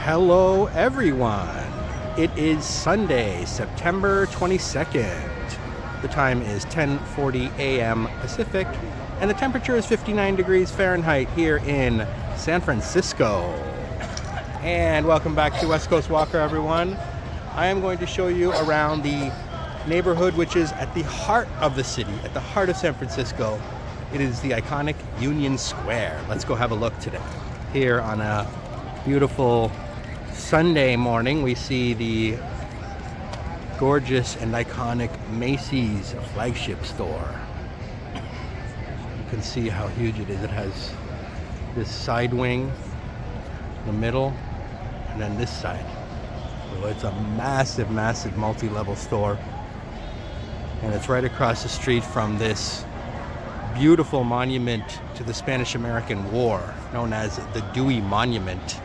Hello everyone. It is Sunday, September 22nd. The time is 10:40 a.m. Pacific and the temperature is 59 degrees Fahrenheit here in San Francisco. And welcome back to West Coast Walker, everyone. I am going to show you around the neighborhood which is at the heart of the city, at the heart of San Francisco. It is the iconic Union Square. Let's go have a look today. Here on a beautiful Sunday morning, we see the gorgeous and iconic Macy's flagship store. You can see how huge it is. It has this side wing, the middle, and then this side. So it's a massive, massive multi-level store. And it's right across the street from this beautiful monument to the Spanish-American War, known as the Dewey Monument,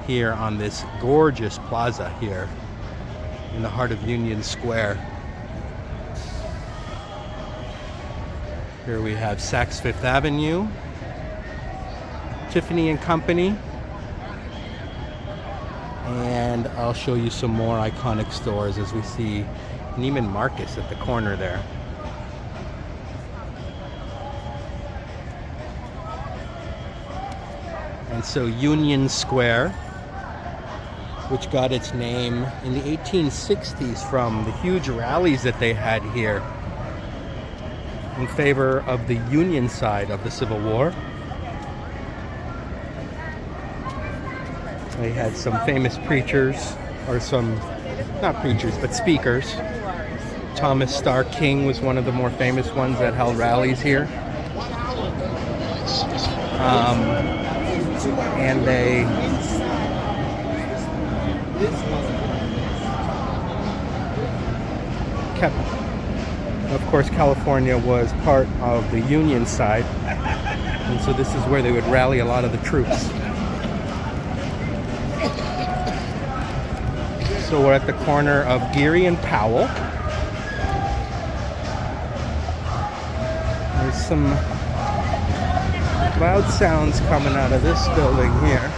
here on this gorgeous plaza here in the heart of Union Square. Here we have Saks Fifth Avenue, Tiffany & Company, and I'll show you some more iconic stores as we see Neiman Marcus at the corner there. And so Union Square, which got its name in the 1860s from the huge rallies that they had here in favor of the Union side of the Civil War. They had some famous preachers, or some, not preachers, but speakers. Thomas Starr King was one of the more famous ones that held rallies here. And they kept, of course, California was part of the Union side, and so this is where they would rally a lot of the troops. So we're at the corner of Geary and Powell. There's some loud sounds coming out of this building here.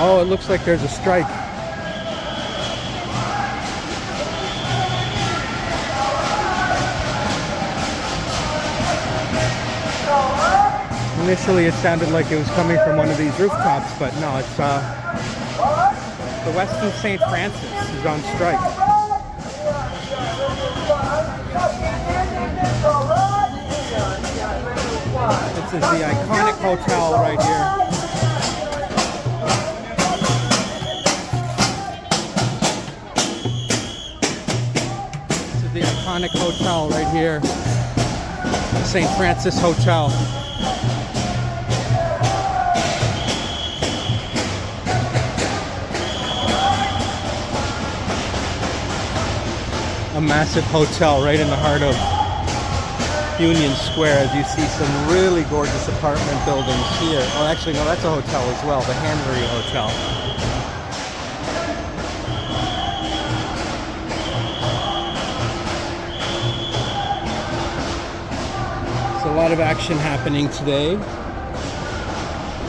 Oh, it looks like there's a strike. Initially, it sounded like it was coming from one of these rooftops, but no, it's the Westin St. Francis is on strike. This is the iconic hotel right here. This is the iconic hotel right here, the St. Francis Hotel. A massive hotel right in the heart of Union Square, as you see some really gorgeous apartment buildings here. Oh, actually, no, that's a hotel as well, the Hanbury Hotel. There's a lot of action happening today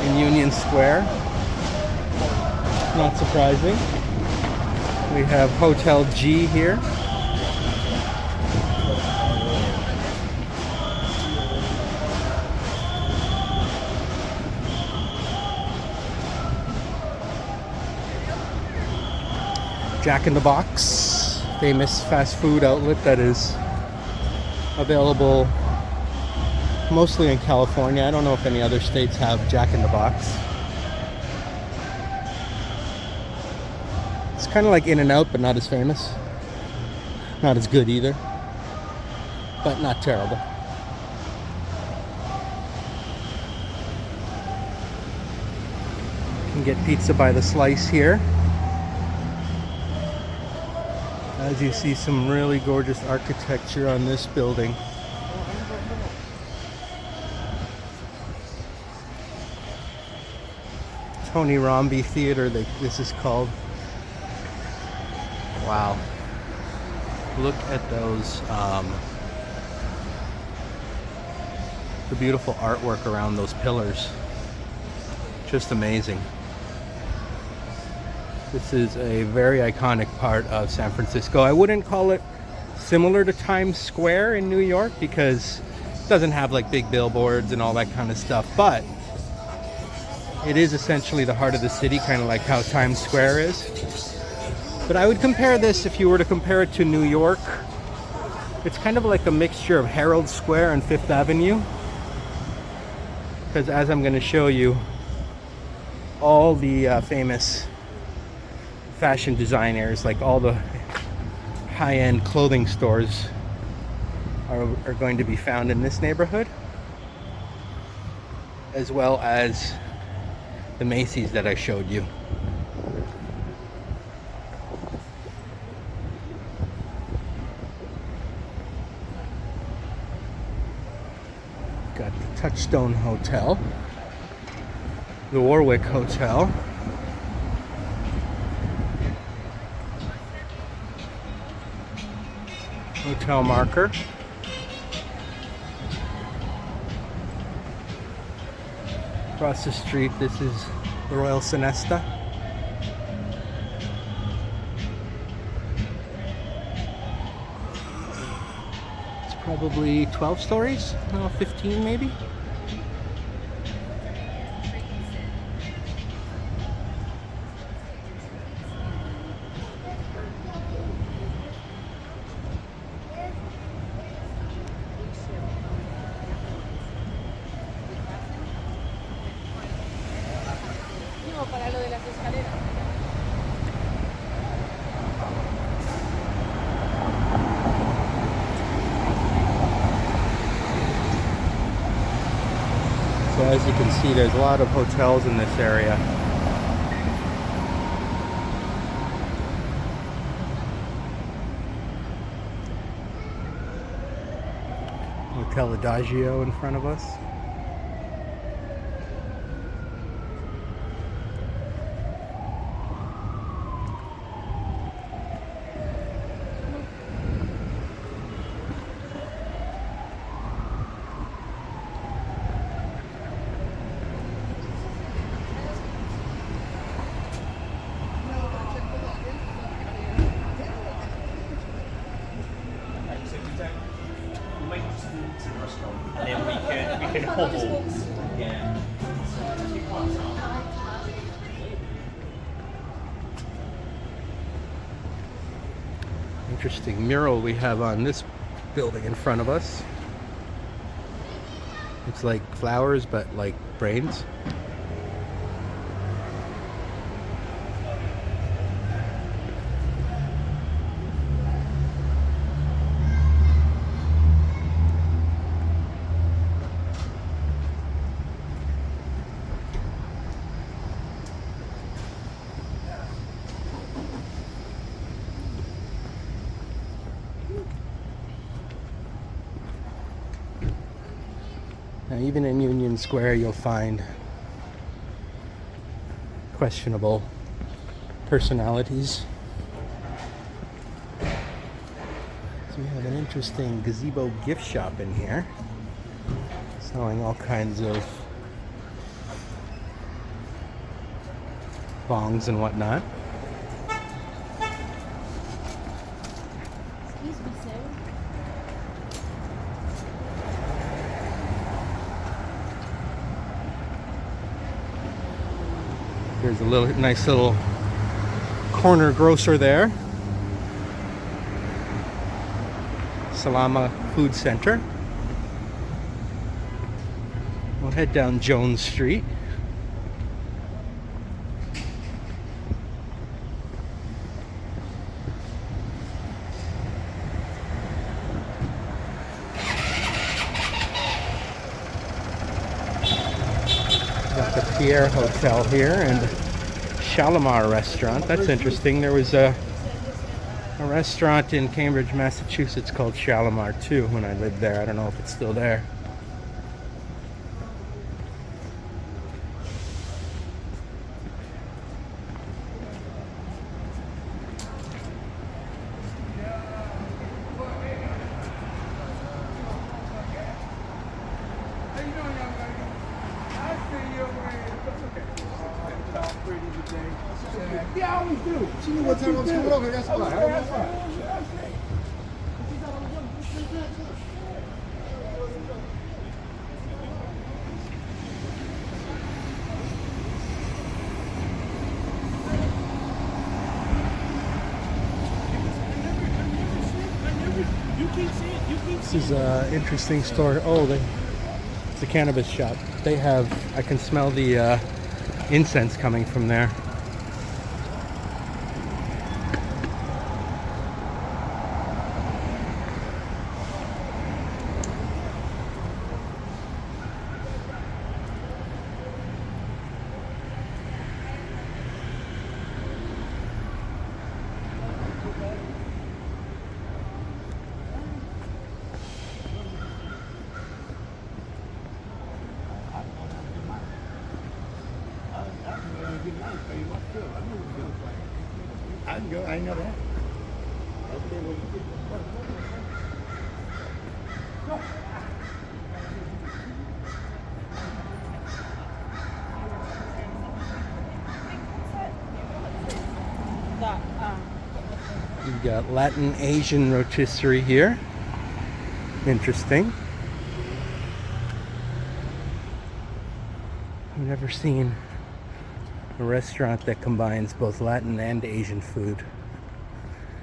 in Union Square. Not surprising. We have Hotel G here. Jack in the Box, famous fast food outlet that is available mostly in California. I don't know if any other states have Jack in the Box. It's kind of like In-N-Out, but not as famous. Not as good either, but not terrible. You can get pizza by the slice here. As you see, some really gorgeous architecture on this building. Tony Romby Theater, this is called. Wow. Look at those, the beautiful artwork around those pillars. Just amazing. This is a very iconic part of San Francisco. I wouldn't call it similar to Times Square in New York because it doesn't have like big billboards and all that kind of stuff, but it is essentially the heart of the city, kind of like how Times Square is. But I would compare this, if you were to compare it to New York, it's kind of like a mixture of Herald Square and Fifth Avenue. Because as I'm going to show you, all the famous fashion designers, like all the high-end clothing stores are going to be found in this neighborhood, as well as the Macy's that I showed you. Got the Touchstone Hotel, the Warwick Hotel, Hotel Marker, across the street this is the Royal Sonesta, it's probably 12 stories, no, 15 maybe. Para lo de las escaleras. So as you can see, there's a lot of hotels in this area. Hotel Adagio in front of us. And then we can hobble. Yeah. Interesting mural we have on this building in front of us. It's like flowers, but like brains. Now, even in Union Square, you'll find questionable personalities. So we have an interesting gazebo gift shop in here, selling all kinds of bongs and whatnot. Excuse me, sir. There's a nice little corner grocer there. Salama Food Center. We'll head down Jones Street. Got the Pierre Hotel here and Shalimar Restaurant. That's interesting. There was a restaurant in Cambridge, Massachusetts called Shalimar too when I lived there. I don't know if it's still there. Yeah, I always do. She knew what time I was coming over. That's why. That's why. This is an interesting store. Oh, it's a cannabis shop. They have, I can smell the incense coming from there. I can go. I know that. You've got Latin Asian rotisserie here. Interesting. I've never seen a restaurant that combines both Latin and Asian food.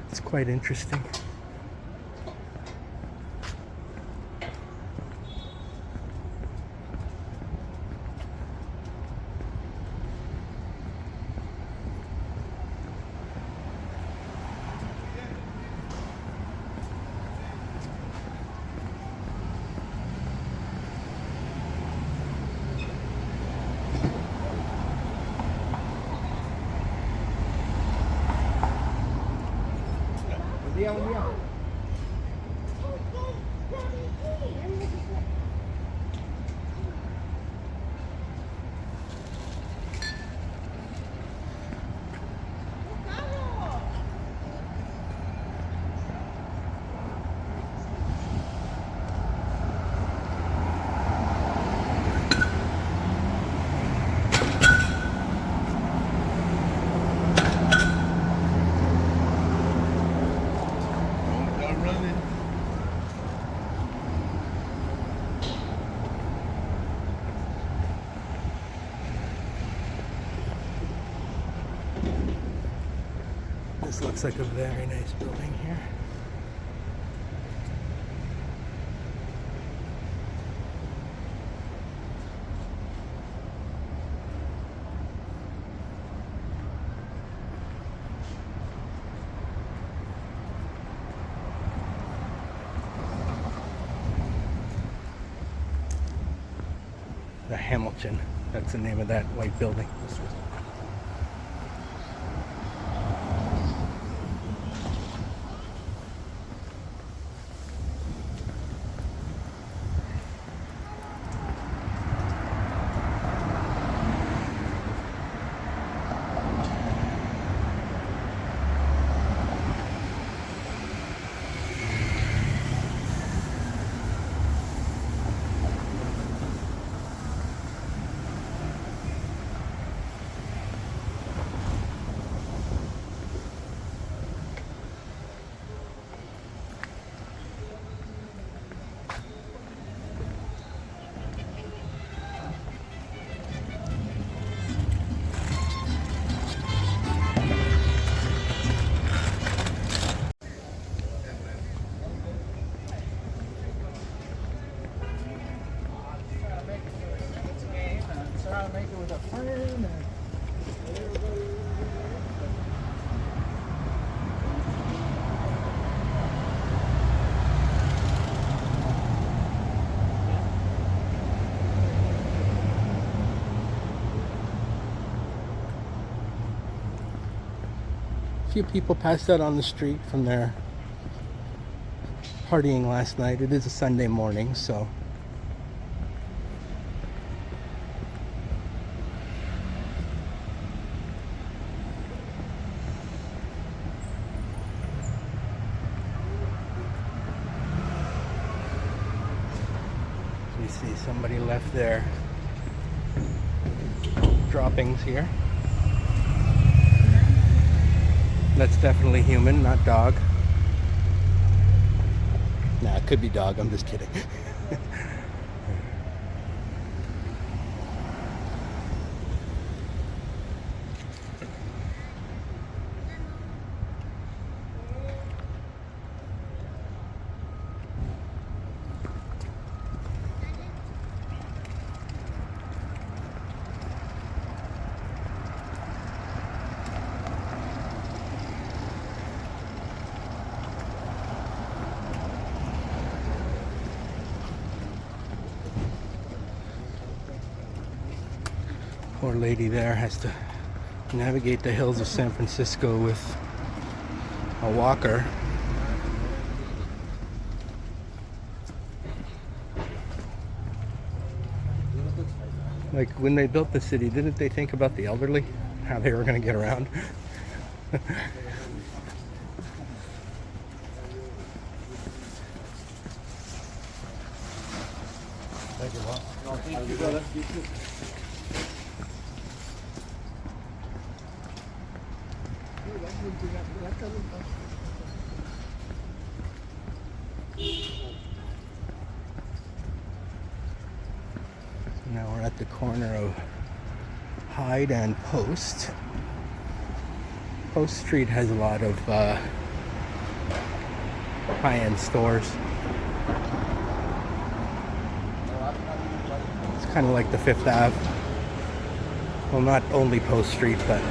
It's quite interesting. This looks like a very nice building here. The Hamilton, that's the name of that white building. A few people passed out on the street from their partying last night. It is a Sunday morning, so we see somebody left their droppings here. That's definitely human, not dog. Nah, it could be dog. I'm just kidding. Poor lady there has to navigate the hills of San Francisco with a walker. Like when they built the city, didn't they think about the elderly? How they were going to get around? Now we're at the corner of Hyde and Post. Post Street has a lot of high-end stores. It's kind of like the Fifth Ave. Well, not only Post Street, but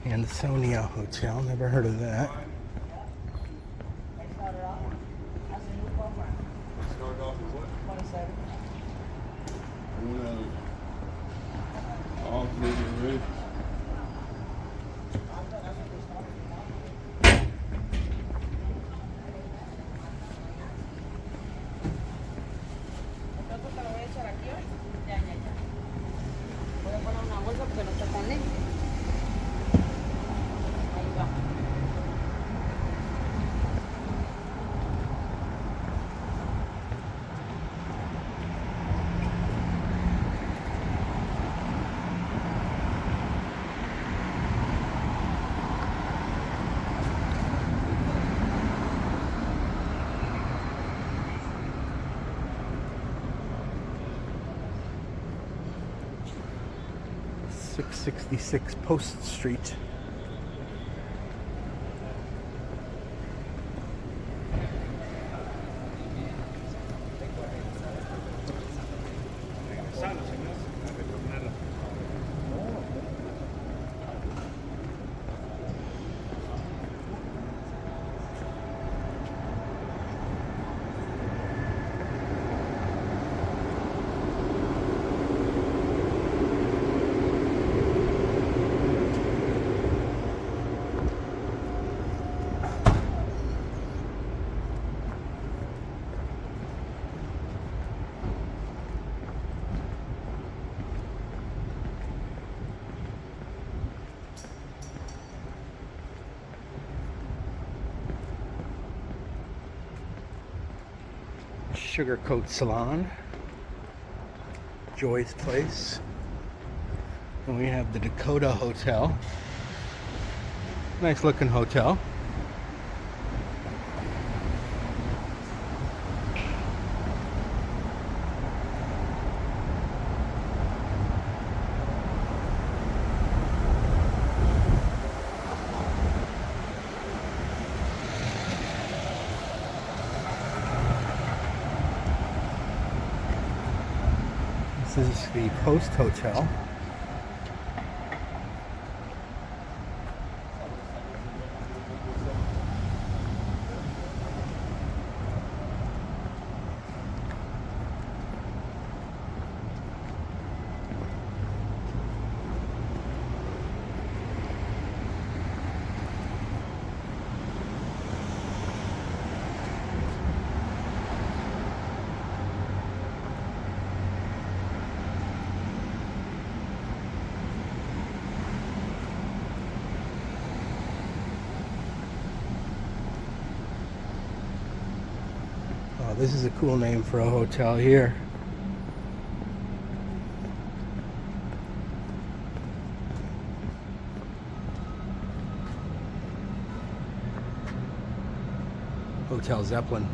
and the Sonia Hotel. Never heard of that. Start off with what? All clear and ready. Voy a poner una bolsa porque no está tan lento. Ahí va. 666 Post Street. Sugarcoat Salon, Joy's Place, and we have the Dakota Hotel. Nice looking hotel. This is the Post Hotel. This is a cool name for a hotel here. Hotel Zeppelin.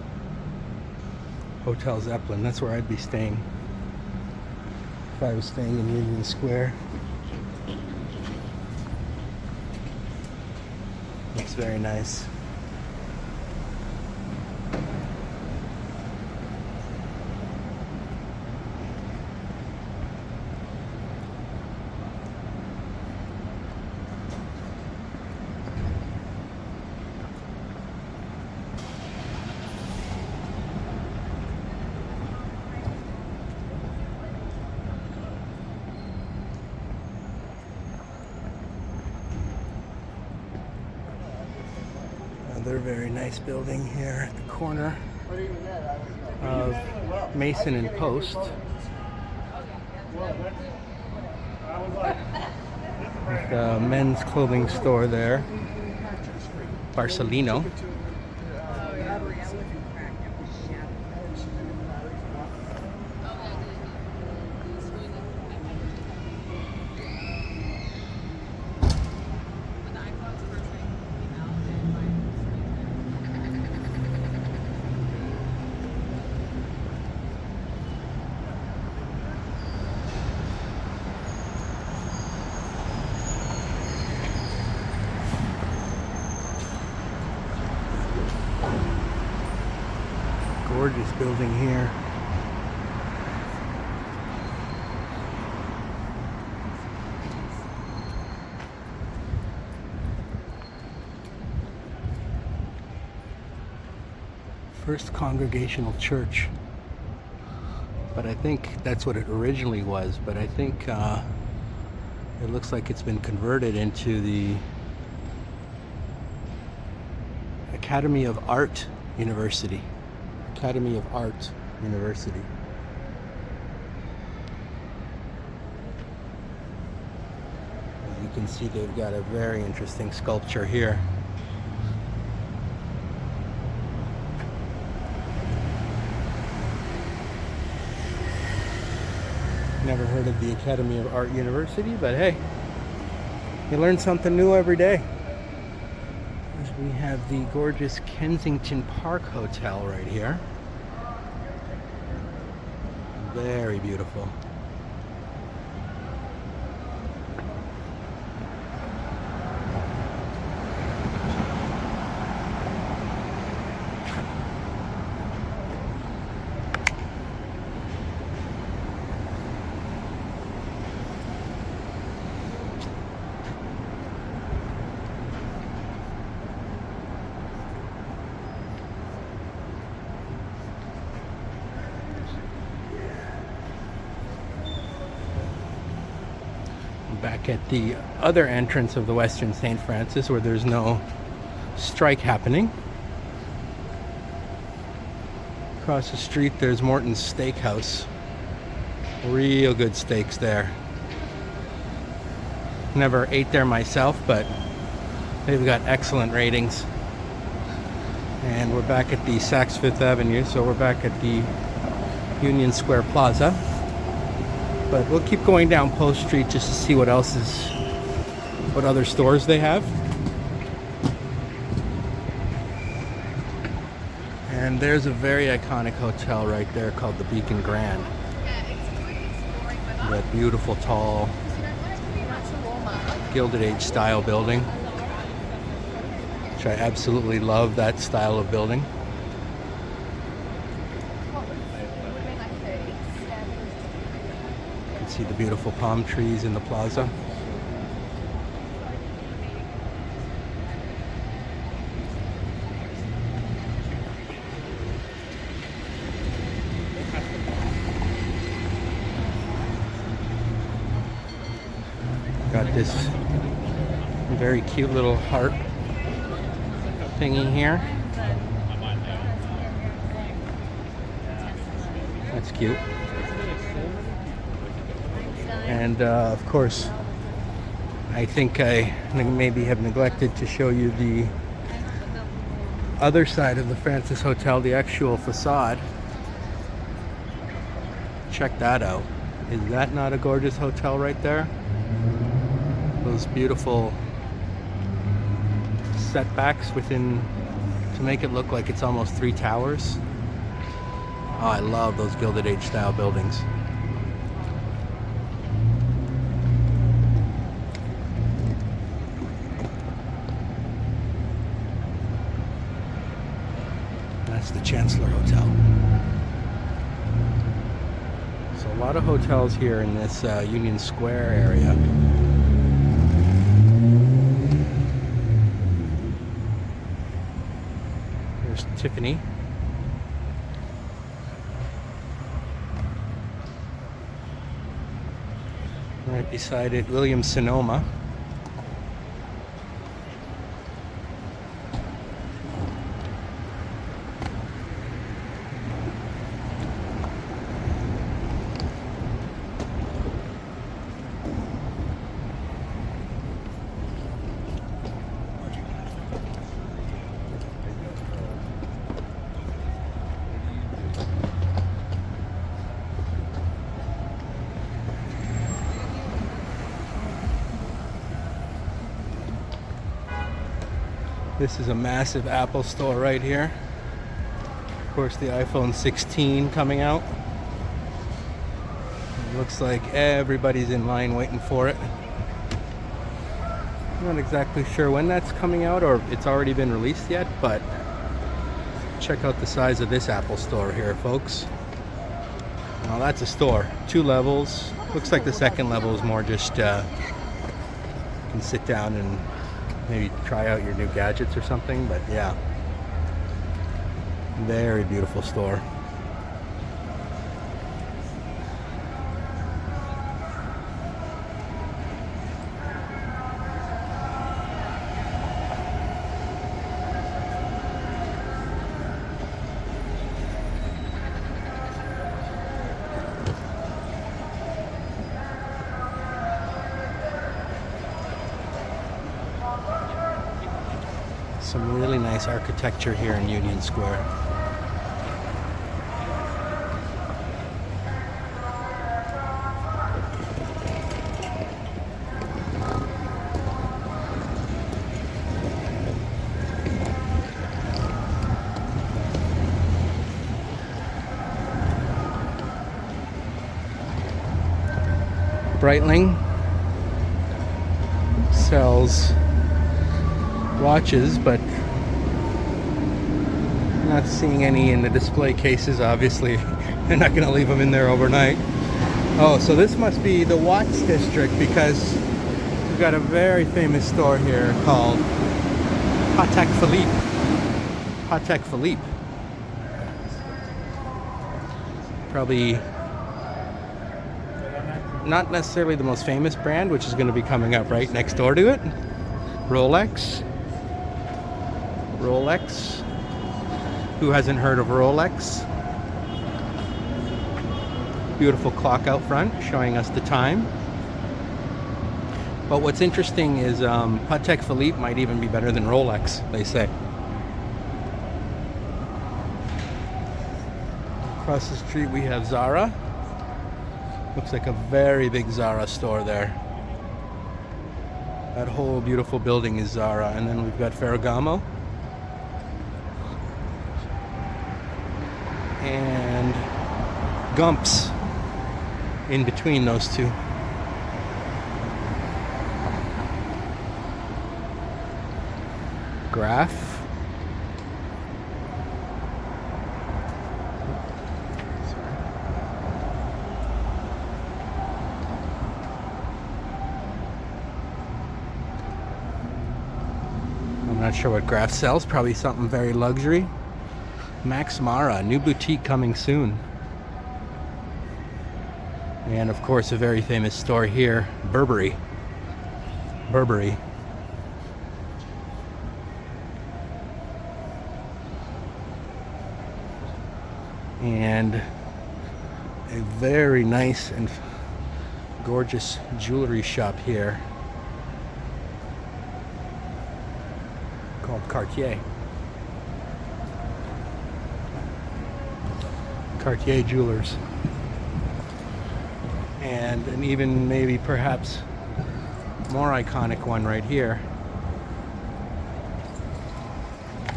Hotel Zeppelin, that's where I'd be staying if I was staying in Union Square. Looks very nice. Another very nice building here at the corner of Mason and Post. With a men's clothing store there, Barcelino. Gorgeous building here. First Congregational Church. But I think that's what it originally was, but I think it looks like it's been converted into the Academy of Art University. Academy of Art University. As you can see, they've got a very interesting sculpture here. Never heard of the Academy of Art University, but hey, you learn something new every day. We have the gorgeous Kensington Park Hotel right here. Very beautiful. back at the other entrance of the Western St. Francis where there's no strike happening. Across the street there's Morton's Steakhouse. Real good steaks there. Never ate there myself, but they've got excellent ratings. And we're back at the Saks Fifth Avenue, so we're back at the Union Square Plaza. But we'll keep going down Post Street just to see what other stores they have. And there's a very iconic hotel right there called the Beacon Grand. That beautiful, tall, Gilded Age style building, which I absolutely love that style of building. You can see the beautiful palm trees in the plaza. Got this very cute little heart thingy here. That's cute. And of course, I think I maybe have neglected to show you the other side of the Francis Hotel, the actual facade. Check that out. Is that not a gorgeous hotel right there? Those beautiful setbacks within to make it look like it's almost 3 towers. Oh, I love those Gilded Age style buildings. That's the Chancellor Hotel. So a lot of hotels here in this Union Square area. There's Tiffany. Right beside it, Williams Sonoma. This is a massive Apple store right here. Of course, the iPhone 16 coming out. It looks like everybody's in line waiting for it. I'm not exactly sure when that's coming out or it's already been released yet, but check out the size of this Apple store here, folks. Now that's a store, 2 levels. Looks like the second level is more just you can sit down and maybe try out your new gadgets or something, but yeah, very beautiful store. Some really nice architecture here in Union Square. Breitling sells watches, but not seeing any in the display cases. Obviously they're not going to leave them in there overnight. Oh, so this must be the watch district, because we've got a very famous store here called Patek Philippe. Patek Philippe. not necessarily the most famous brand, which is going to be coming up right next door to it. Rolex. Rolex. Who hasn't heard of Rolex? Beautiful clock out front showing us the time. But what's interesting is Patek Philippe might even be better than Rolex, they say. Across the street we have Zara. Looks like a very big Zara store there. That whole beautiful building is Zara. And then we've got Ferragamo. And Gumps in between those two. Graph. I'm not sure what Graph sells, probably something very luxury. Max Mara, new boutique coming soon. And of course a very famous store here, Burberry. Burberry. And a very nice and gorgeous jewelry shop here called Cartier. Cartier Jewelers. And an even maybe perhaps more iconic one right here,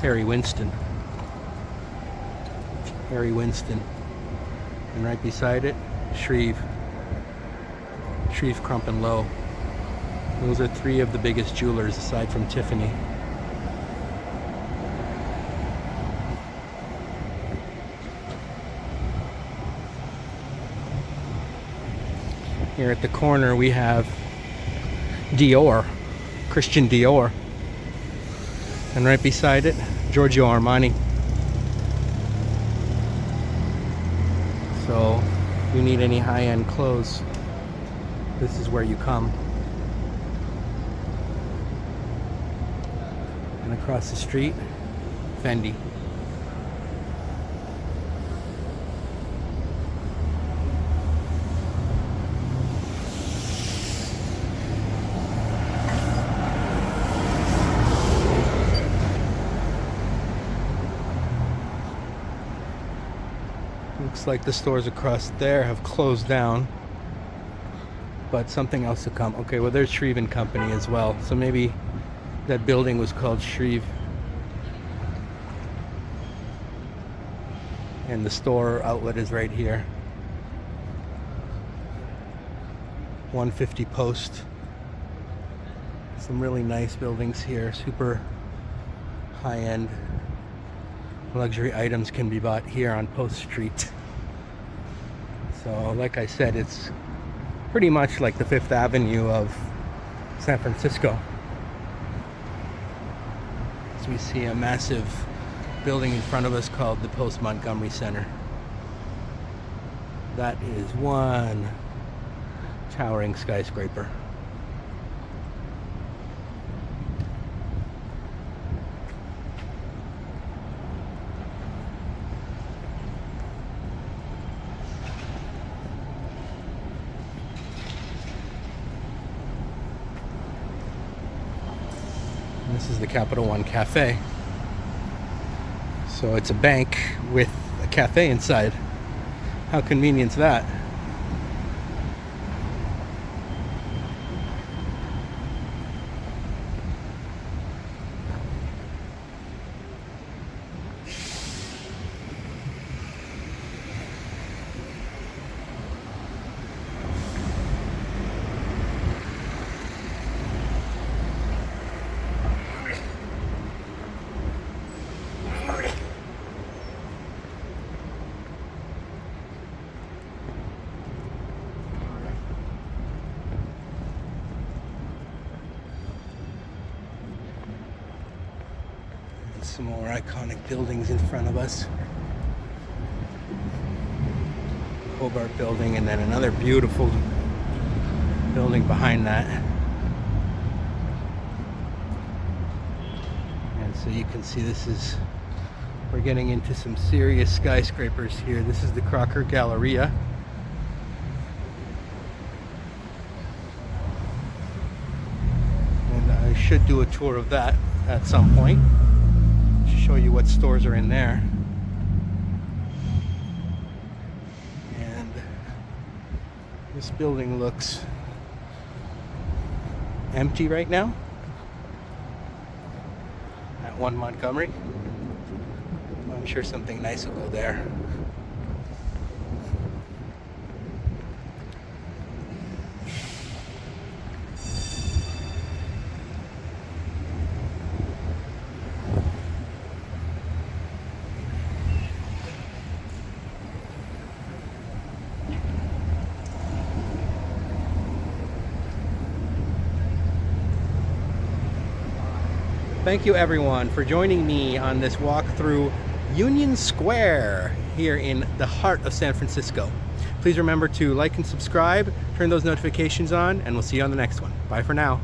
Harry Winston. Harry Winston. And right beside it, Shreve. Shreve, Crump and Lowe. Those are three of the biggest jewelers aside from Tiffany. Here at the corner we have Dior, Christian Dior. And right beside it, Giorgio Armani. So if you need any high-end clothes, this is where you come. And across the street, Fendi. Looks like the stores across there have closed down, but something else to come. Okay, well there's Shreve and Company as well, so maybe that building was called Shreve. And the store outlet is right here. 150 Post. Some really nice buildings here, super high-end luxury items can be bought here on Post Street. So like I said, it's pretty much like the Fifth Avenue of San Francisco. So we see a massive building in front of us called the Post Montgomery Center. That is one towering skyscraper. This is the Capital One Cafe. So it's a bank with a cafe inside. How convenient is that? Some more iconic buildings in front of us. Hobart building, and then another beautiful building behind that. And so you can see we're getting into some serious skyscrapers here. This is the Crocker Galleria. And I should do a tour of that at some point to show you what stores are in there. And this building looks empty right now at 1 Montgomery. I'm sure something nice will go there. Thank you everyone for joining me on this walk through Union Square here in the heart of San Francisco. Please remember to like and subscribe, turn those notifications on, and we'll see you on the next one. Bye for now.